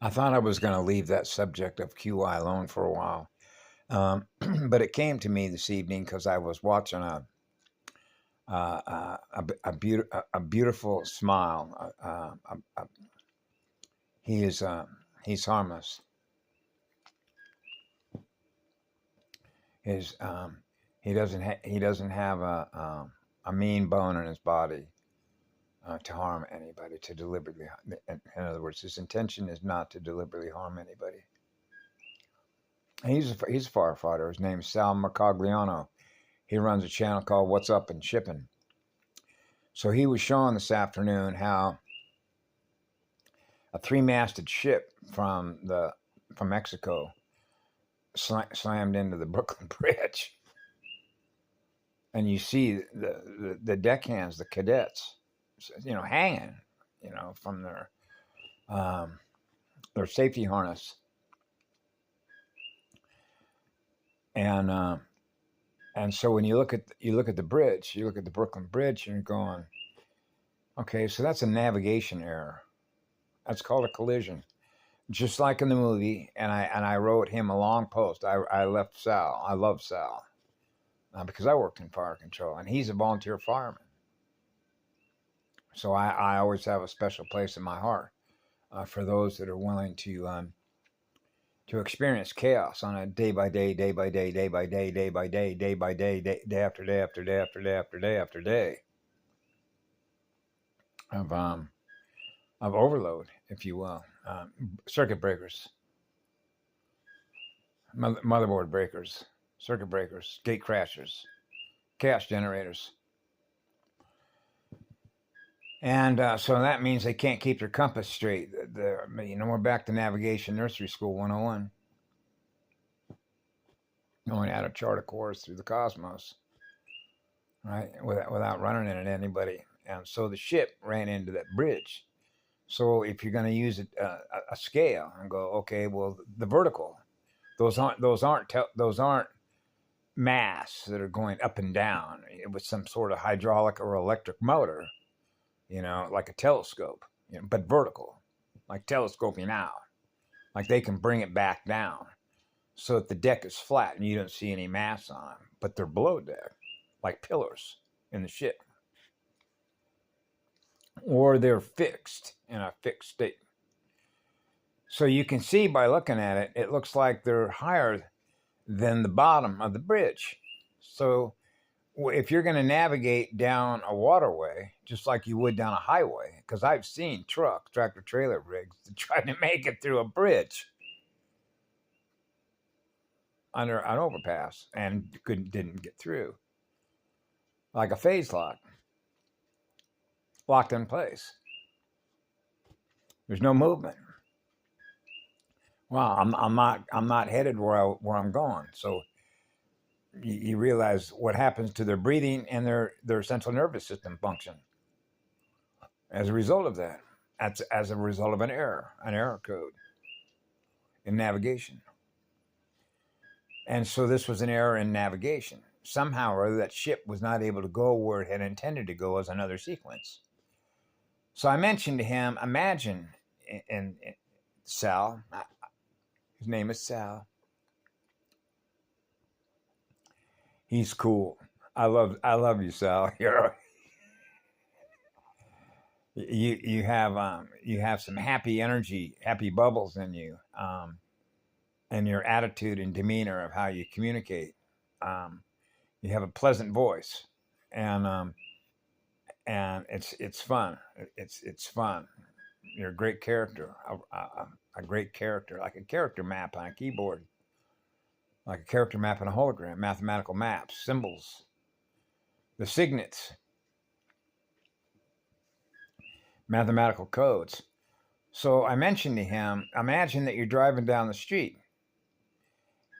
I thought I was going to leave that subject of QI alone for a while, um, but it came to me this evening because I was watching a beautiful smile. He is he's harmless. His he doesn't have a mean bone in his body to harm anybody, to deliberately. In other words, his intention is not to deliberately harm anybody. And he's a firefighter. His name's Sal Mercogliano. He runs a channel called What's Up and Shipping. So he was showing this afternoon how a three-masted ship from Mexico slammed into the Brooklyn Bridge, and you see the deckhands, the cadets, hanging, from their safety harness, and so when you look at the bridge, you look at the Brooklyn Bridge, and you're going, okay, so that's a navigation error. That's called a collision, just like in the movie. And I wrote him a long post. I left Sal. I love Sal because I worked in fire control, and he's a volunteer fireman. So I always have a special place in my heart for those that are willing to experience chaos on a day by day, day by day, day by day, day by day, day by day, day after day after day after day after day after day of overload, if you will, circuit breakers, motherboard breakers, circuit breakers, gate crashers, chaos generators. And so that means they can't keep their compass straight. We're back to Navigation Nursery School 101, going out of chart a course through the cosmos, right? Without running into anybody. And so the ship ran into that bridge. So if you're going to use a scale and go, okay, well, the vertical, those aren't mass that are going up and down with some sort of hydraulic or electric motor, like a telescope, but vertical, like telescoping out, like they can bring it back down so that the deck is flat and you don't see any mass on them, but they're below deck, like pillars in the ship, or they're fixed in a fixed state. So you can see by looking at it, it looks like they're higher than the bottom of the bridge. So if you're going to navigate down a waterway, just like you would down a highway, because I've seen trucks, tractor trailer rigs trying to make it through a bridge under an overpass and didn't get through, like a phase lock, locked in place. There's no movement. Well, I'm not headed where I'm going. So you realize what happens to their breathing and their central nervous system function as a result of that. That's as a result of an error code in navigation. And so this was an error in navigation. Somehow or other, that ship was not able to go where it had intended to go as another sequence. So I mentioned to him, imagine, and Sal, his name is Sal. He's cool. I love you, Sal. You have some happy energy, happy bubbles in you, and your attitude and demeanor of how you communicate. You have a pleasant voice, and it's fun. It's fun. You're a great character, a great character, like a character map on a keyboard, like a character map on a hologram, mathematical maps, symbols, the signets, mathematical codes. So I mentioned to him, imagine that you're driving down the street,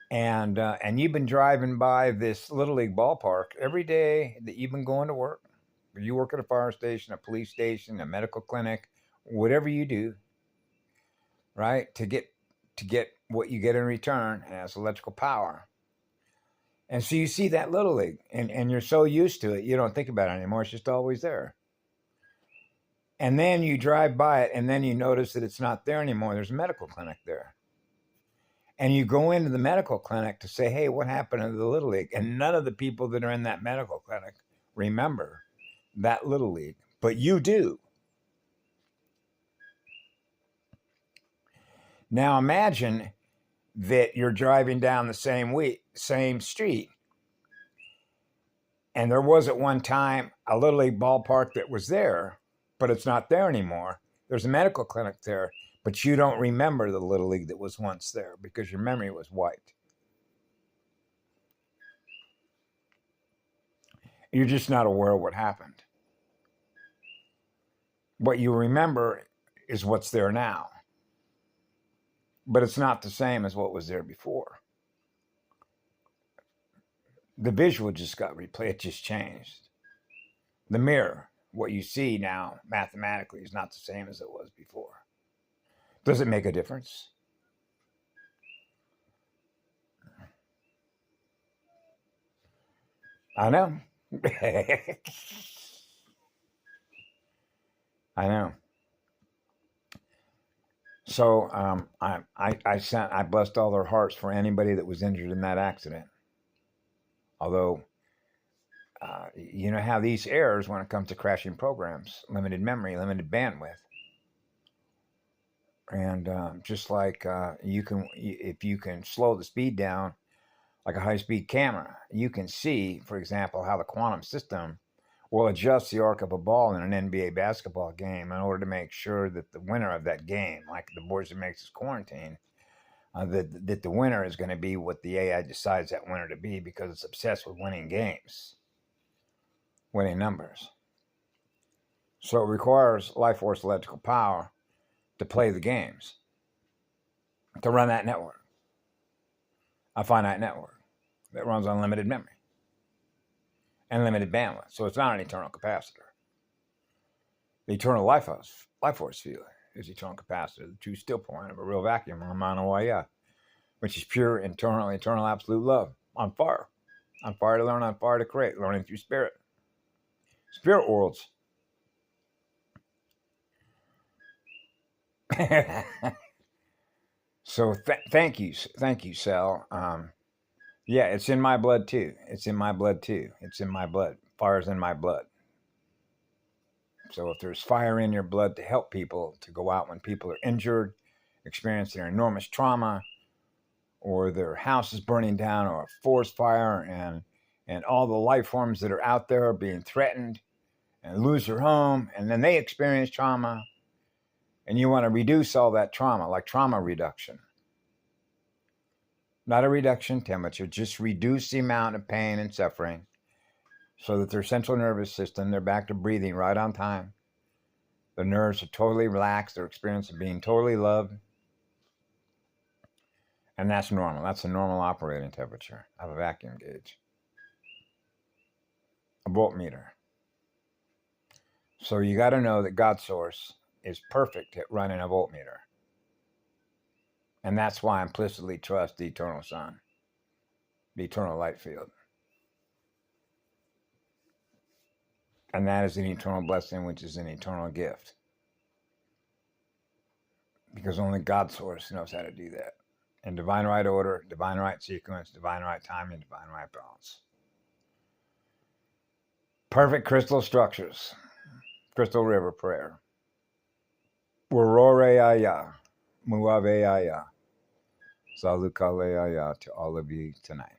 and you've been driving by this Little League ballpark every day that you've been going to work. You work at a fire station, a police station, a medical clinic, whatever you do, right? To get what you get in return as electrical power. And so you see that Little League, and you're so used to it, you don't think about it anymore. It's just always there. And then you drive by it, and then you notice that it's not there anymore. There's a medical clinic there. And you go into the medical clinic to say, hey, what happened to the Little League? And none of the people that are in that medical clinic remember that Little League, but you do. Now imagine that you're driving down the same street, and there was at one time a Little League ballpark that was there, but it's not there anymore. There's a medical clinic there, but you don't remember the Little League that was once there because your memory was wiped. You're just not aware of what happened. What you remember is what's there now, but it's not the same as what was there before. The visual just got replayed, it just changed. The mirror, what you see now mathematically, is not the same as it was before. Does it make a difference? I know. I know. So I blessed all their hearts for anybody that was injured in that accident. Although, you know how these errors when it comes to crashing programs, limited memory, limited bandwidth. And just like if you can slow the speed down, like a high-speed camera, you can see, for example, how the quantum system will adjust the arc of a ball in an NBA basketball game in order to make sure that the winner of that game, like the boys that makes this quarantine, that the winner is going to be what the AI decides that winner to be because it's obsessed with winning games, winning numbers. So it requires life force electrical power to play the games, to run that network, a finite network that runs on limited memory and limited bandwidth. So it's not an eternal capacitor. The eternal life force field is eternal capacitor, the true still point of a real vacuum, which is pure, eternal absolute love, on fire to learn, on fire to create, learning through spirit worlds. So thank you, Sal. Yeah, it's in my blood too. It's in my blood. Fire's in my blood. So if there's fire in your blood to help people to go out when people are injured, experiencing enormous trauma, or their house is burning down, or a forest fire, and all the life forms that are out there are being threatened and lose their home, and then they experience trauma, and you want to reduce all that trauma, like trauma reduction. Not a reduction temperature, just reduce the amount of pain and suffering so that their central nervous system, they're back to breathing right on time. The nerves are totally relaxed, their experience of being totally loved. And that's normal. That's a normal operating temperature of a vacuum gauge, a voltmeter. So you got to know that God Source is perfect at running a voltmeter. And that's why I implicitly trust the eternal sun, the eternal light field. And that is an eternal blessing, which is an eternal gift. Because only God Source knows how to do that. In divine right order, divine right sequence, divine right timing, divine right balance. Perfect crystal structures. Crystal River prayer. Warore-aya, Muave-aya. Salukale-aya to all of you tonight.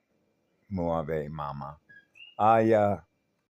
Muave Mama. Aya.